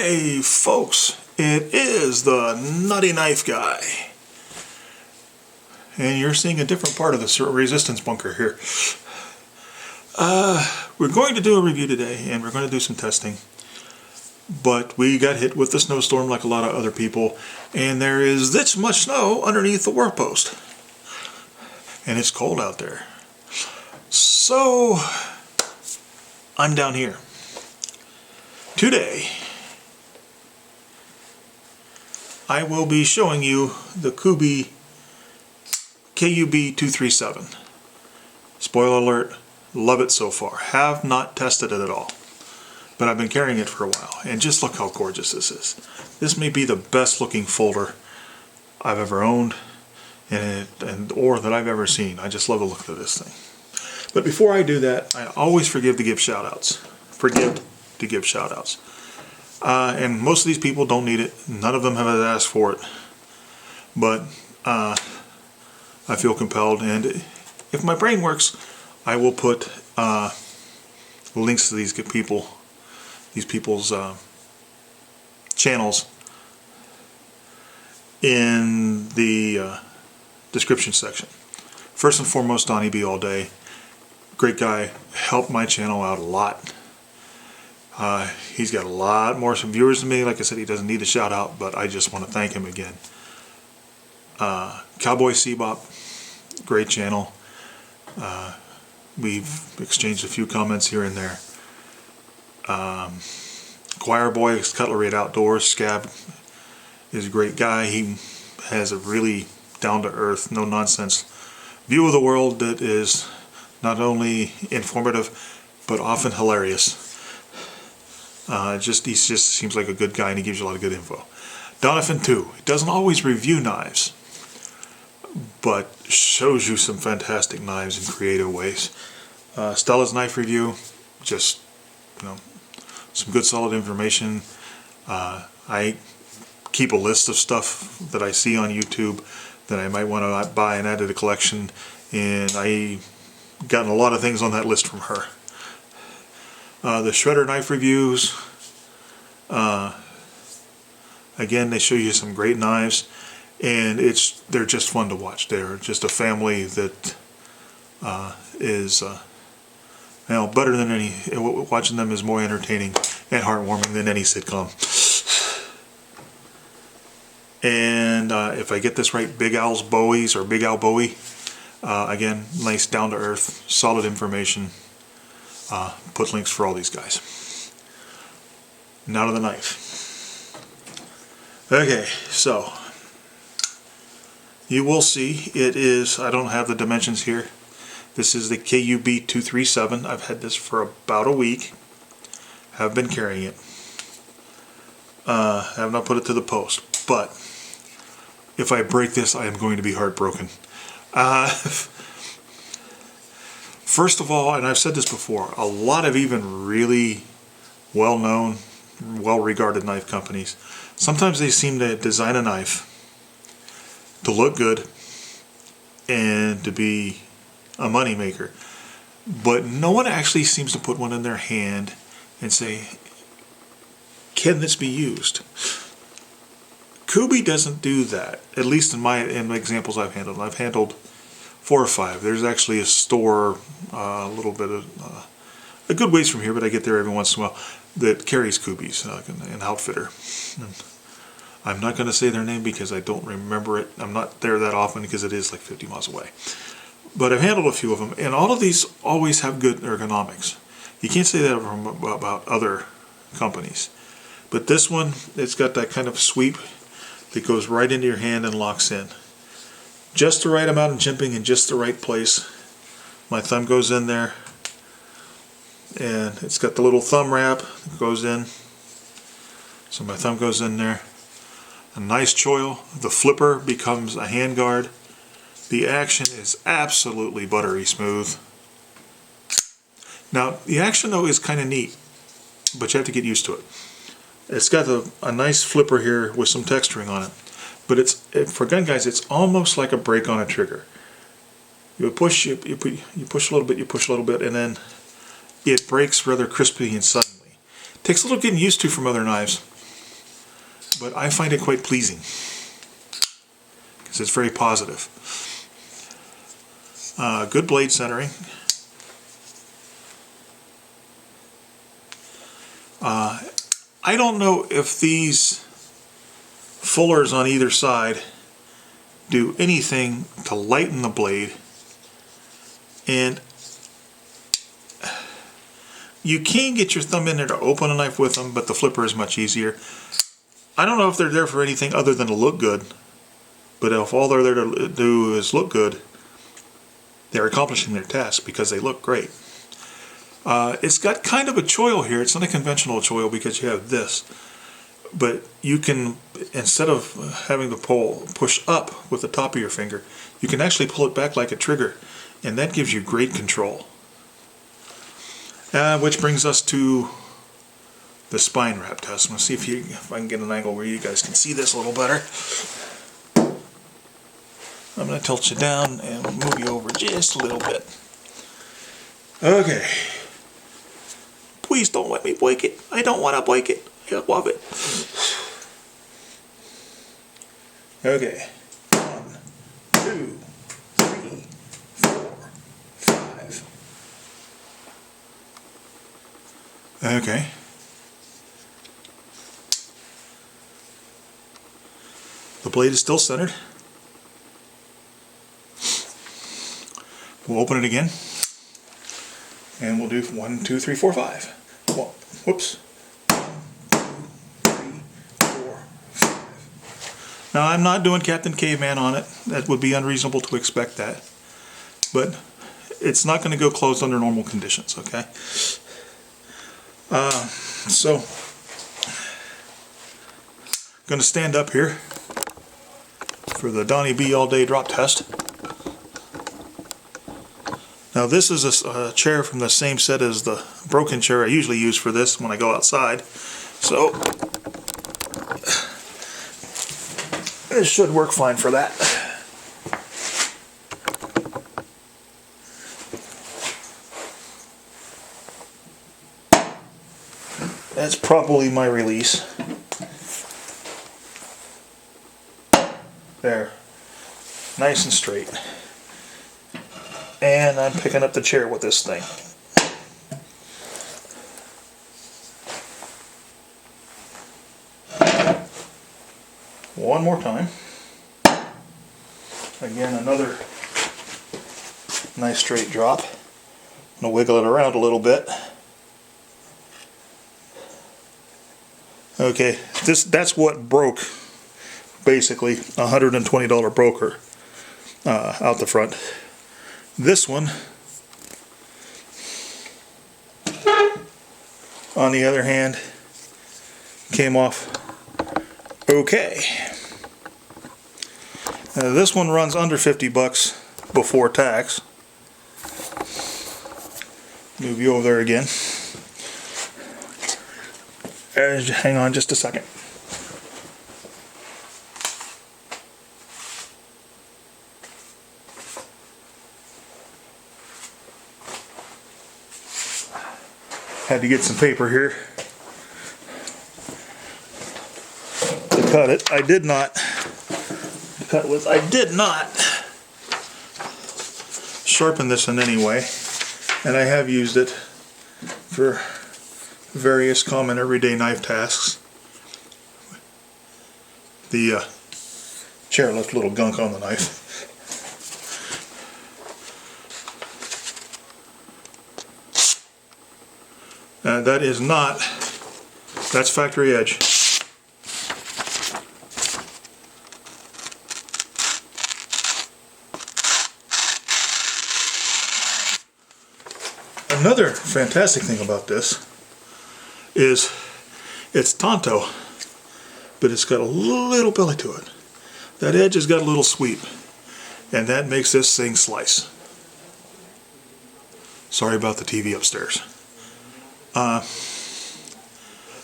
Hey folks, it is the Nutty Knife Guy. And you're seeing a different part of the resistance bunker here. We're going to do a review today and we're going to do some testing. But we got hit with the snowstorm like a lot of other people. And there is this much snow underneath the work post. And it's cold out there. So, I'm down here. Today, I will be showing you the Kubey KUB237. Spoiler alert, love it so far. Have not tested it at all. But I've been carrying it for a while. And just look how gorgeous this is. This may be the best looking folder I've ever owned or that I've ever seen. I just love the look of this thing. But before I do that, I always forgive to give shout outs. And most of these people don't need it. None of them have asked for it. But I feel compelled, and if my brain works, I will put links to these people's channels in the description section. First and foremost, Donnie B All day. Great guy, helped my channel out a lot. He's got a lot more viewers than me. Like I said, he doesn't need a shout out, but I just want to thank him again. Cowboy C Bop, great channel. We've exchanged a few comments here and there. CHOIRBOYZ, Cutlery at Outdoors, Scab is a great guy. He has a really down-to-earth, no-nonsense view of the world that is not only informative, but often hilarious. He just seems like a good guy, and he gives you a lot of good info. Donavan Tew, he doesn't always review knives, but shows you some fantastic knives in creative ways. Stella's knife review, just some good solid information. I keep a list of stuff that I see on YouTube that I might want to buy and add to the collection, and I gotten a lot of things on that list from her. The shredder knife reviews, again, they show you some great knives, and they're just fun to watch. They're just a family that is better than any. Watching them is more entertaining and heartwarming than any sitcom. And if I get this right, Big Al Bowie. Again, nice down-to-earth, solid information. Put links for all these guys. Now to the knife. Okay, so you will see it is, I don't have the dimensions here. This is the KUB237. I've had this for about a week. Have been carrying it. Have not put it to the post, but if I break this, I am going to be heartbroken. First of all, and I've said this before, a lot of even really well-known, well-regarded knife companies, sometimes they seem to design a knife to look good and to be a money maker, but no one actually seems to put one in their hand and say, can this be used? Kubey doesn't do that, at least in the examples I've handled. I've handled 4 or 5. There's actually a store a little bit of a good ways from here, but I get there every once in a while, that carries Kubeys, an outfitter. And I'm not going to say their name because I don't remember it. I'm not there that often because it is like 50 miles away. But I've handled a few of them, and all of these always have good ergonomics. You can't say that about other companies. But this one, it's got that kind of sweep that goes right into your hand and locks in. Just the right amount of jimping in just the right place. My thumb goes in there, and it's got the little thumb wrap that goes in. So my thumb goes in there. A nice choil. The flipper becomes a hand guard. The action is absolutely buttery smooth. Now, the action though is kind of neat, but you have to get used to it. It's got a nice flipper here with some texturing on it. But for gun guys, it's almost like a brake on a trigger. You push, you push a little bit, you push a little bit, and then it breaks rather crisply and suddenly. Takes a little getting used to from other knives. but I find it quite pleasing because it's very positive. Good blade centering. I don't know if these fullers on either side do anything to lighten the blade, and you can get your thumb in there to open a knife with them, but the flipper is much easier. I don't know if they're there for anything other than to look good, but if all they're there to do is look good, they're accomplishing their task because they look great. It's got kind of a choil here. It's not a conventional choil because you have this, but you can, instead of having the push up with the top of your finger, you can actually pull it back like a trigger, and that gives you great control. Which brings us to the spine wrap test. I'm going to see if I can get an angle where you guys can see this a little better. I'm going to tilt you down and move you over just a little bit. Okay. Please don't let me break it. I don't want to break it. I love it. Okay. 1, 2, 3, 4, 5. Okay. The blade is still centered. We'll open it again. And we'll do 1, 2, 3, 4, 5. Well, whoops. 1, 2, 3, 4, 5. Now I'm not doing Captain Caveman on it. That would be unreasonable to expect that. But it's not going to go closed under normal conditions, okay? So, I'm going to stand up here for the Donnie B All Day drop test. Now this is a chair from the same set as the broken chair I usually use for this when I go outside. So this should work fine for that. That's probably my release. There. Nice and straight. And I'm picking up the chair with this thing. One more time. Again, another nice straight drop. I'm going to wiggle it around a little bit. Okay, that's what broke, basically, $120 broker out the front. This one, on the other hand, came off okay. This one runs under 50 bucks before tax. Move you over there again. Hang on just a second. Had to get some paper here to cut it. I did not sharpen this in any way, and I have used it for various common everyday knife tasks. The chair left a little gunk on the knife. That is not, that's factory edge. Another fantastic thing about this is it's Tonto, but it's got a little belly to it. That edge has got a little sweep, and that makes this thing slice. Sorry about the TV upstairs.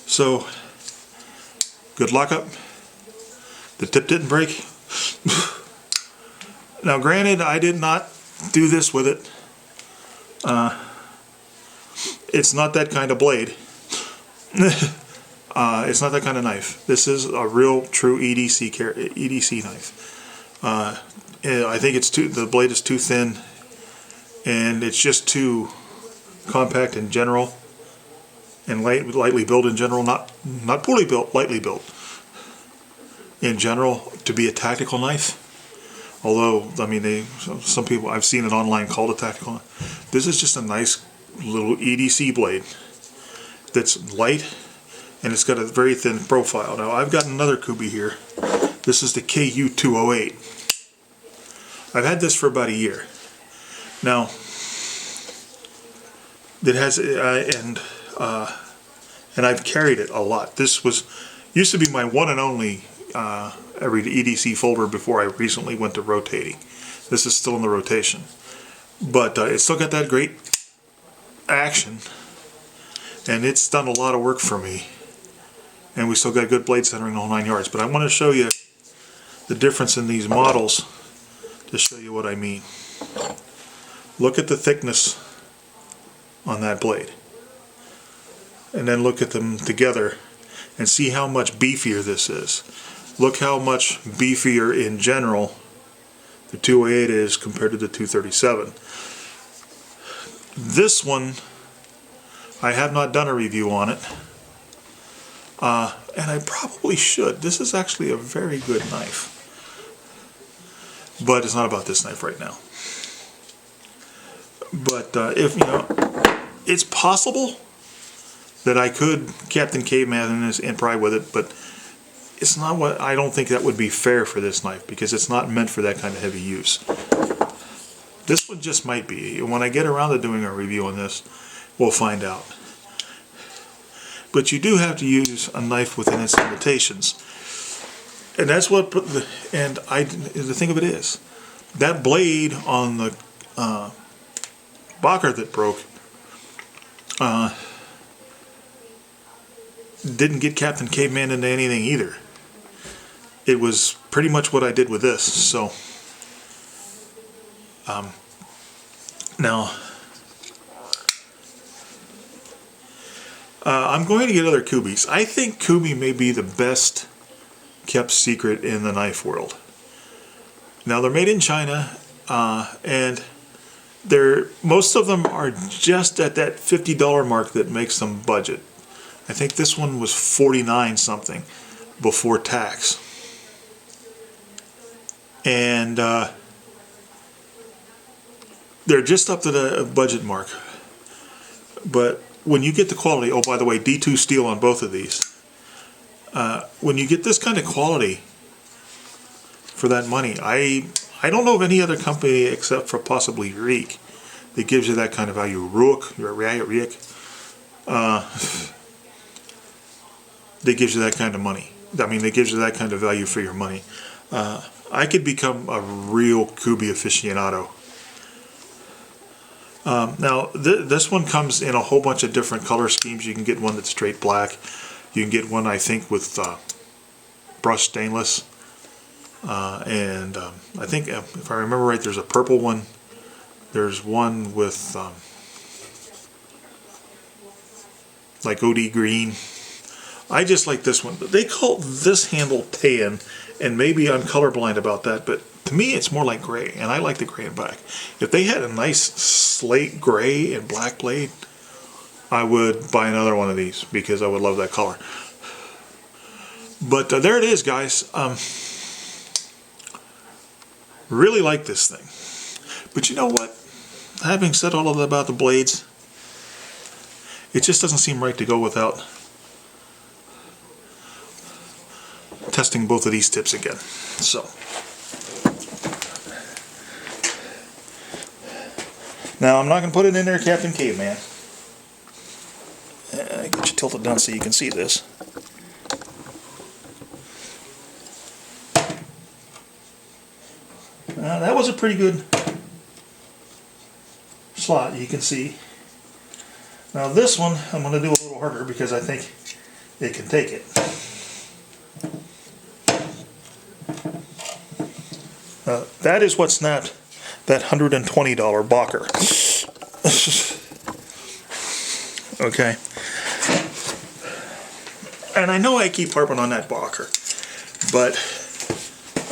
So, good lockup. The tip didn't break. Now granted, I did not do this with it. It's not that kind of blade. It's not that kind of knife. This is a real, true EDC knife. I think the blade is too thin, and it's just too compact in general, and lightly built in general. Not poorly built, lightly built in general to be a tactical knife. Although, I mean, some people, I've seen it online called a tactical knife. This is just a nice little EDC blade that's light, and it's got a very thin profile. Now, I've got another Kubey here. This is the KU208. I've had this for about a year. Now, it has, and I've carried it a lot. This used to be my one and only every EDC folder before I recently went to rotating. This is still in the rotation, but it's still got that great action, and it's done a lot of work for me, and we still got good blade centering, the whole 9 yards. But I want to show you the difference in these models to show you what I mean. Look at the thickness on that blade, and then look at them together and see how much beefier this is. Look how much beefier in general the 208 is compared to the 237. This one, I have not done a review on it, and I probably should. This is actually a very good knife, but it's not about this knife right now. But if you know, it's possible that I could Captain Caveman and pry with it, but it's not what I don't think that would be fair for this knife, because it's not meant for that kind of heavy use. This one just might be. When I get around to doing a review on this, we'll find out. But you do have to use a knife within its limitations, and that's what. The thing of it is, that blade on the Bocker that broke didn't get Captain Caveman into anything either. It was pretty much what I did with this. So now I'm going to get other Kubeys. I think Kubey may be the best kept secret in the knife world. Now, they're made in China, and most of them are just at that $50 mark that makes them budget. I think this one was $49 something before tax. And they're just up to the budget mark. But when you get the quality, oh, by the way, D2 steel on both of these. When you get this kind of quality for that money, I don't know of any other company except for possibly Reek that gives you that kind of value. Reek. That gives you that kind of money. I mean, that gives you that kind of value for your money. I could become a real Kubey aficionado. Now, this one comes in a whole bunch of different color schemes. You can get one that's straight black. You can get one, I think, with brushed stainless. And I think, if I remember right, there's a purple one. There's one with like OD green. I just like this one. They call this handle tan, and maybe I'm colorblind about that, but to me it's more like gray, and I like the gray and black. If they had a nice slate gray and black blade, I would buy another one of these, because I would love that color. But there it is, guys. Really like this thing. But you know what? Having said all of that about the blades, it just doesn't seem right to go without testing both of these tips again. So now I'm not going to put it in there, Captain Caveman. Get you tilted down so you can see this. That was a pretty good slot, you can see. Now this one I'm going to do a little harder because I think it can take it. That is what snapped that $120 Bocker. Okay. And I know I keep harping on that Bocker, but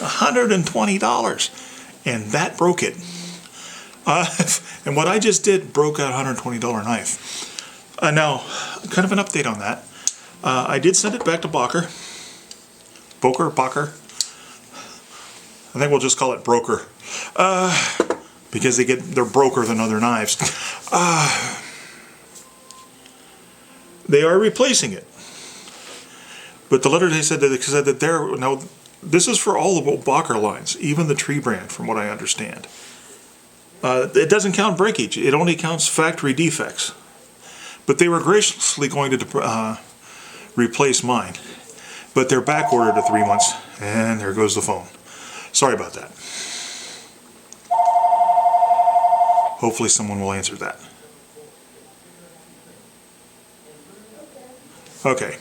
$120, and that broke it. And what I just did broke a $120 knife. Now, kind of an update on that. I did send it back to Bocker. Bocker. I think we'll just call it broker. Because they're broker than other knives. They are replacing it. But the letter they said that they're, now this is for all the Bocker lines, even the Tree brand, from what I understand. It doesn't count breakage, it only counts factory defects. But they were graciously going to replace mine. But they're back ordered to 3 months, and there goes the phone. Sorry about that. Hopefully someone will answer that. Okay.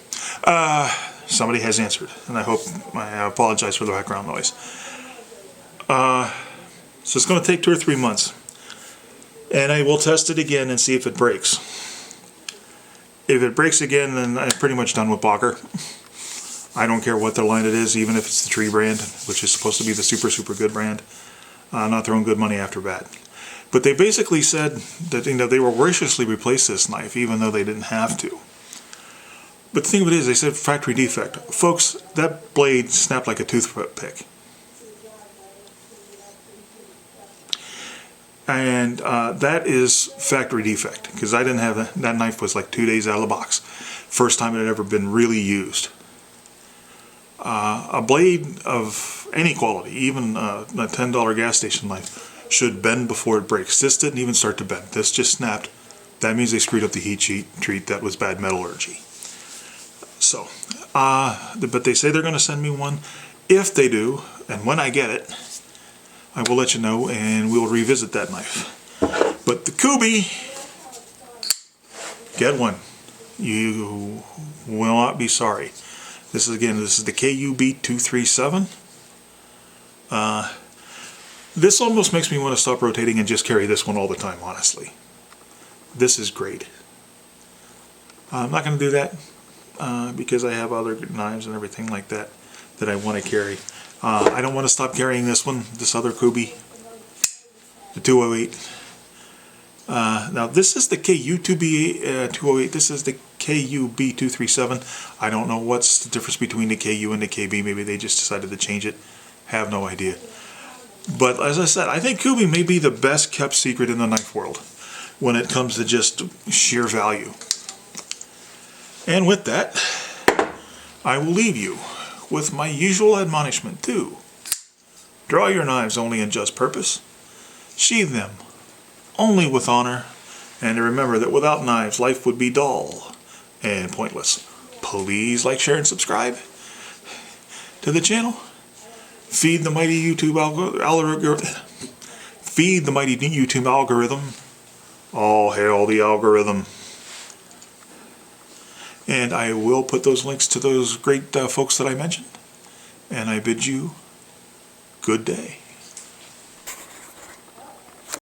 Somebody has answered, and I apologize for the background noise. So it's going to take 2 or 3 months, and I will test it again and see if it breaks. If it breaks again, then I'm pretty much done with Bocker. I don't care what their line it is, even if it's the Tree brand, which is supposed to be the super good brand. I'm not throwing good money after bad. But they basically said that they will graciously replace this knife, even though they didn't have to. But the thing of it is, they said factory defect. Folks, that blade snapped like a toothpick. And that is factory defect, because I didn't have that knife was like 2 days out of the box. First time it had ever been really used. A blade of any quality, even a $10 gas station knife, should bend before it breaks. This didn't even start to bend. This just snapped. That means they screwed up the heat treat. That was bad metallurgy. So, but they say they're going to send me one. If they do, and when I get it, I will let you know, and we'll revisit that knife. But the Kubey, get one. You will not be sorry. This is the KUB237. This almost makes me want to stop rotating and just carry this one all the time, honestly. This is great. I'm not going to do that because I have other knives and everything like that I want to carry. I don't want to stop carrying this one, this other Kubey, the 208. Now this is the KU208, this is the KUB237. I don't know what's the difference between the KU and the KB. Maybe they just decided to change it. Have no idea. But as I said, I think Kubey may be the best kept secret in the knife world when it comes to just sheer value. And with that, I will leave you with my usual admonishment too. Draw your knives only in just purpose. Sheathe them only with honor. And remember that without knives, life would be dull and pointless. Please like, share, and subscribe to the channel. Feed the mighty YouTube algorithm. All hail the algorithm. And I will put those links to those great folks that I mentioned. And I bid you good day.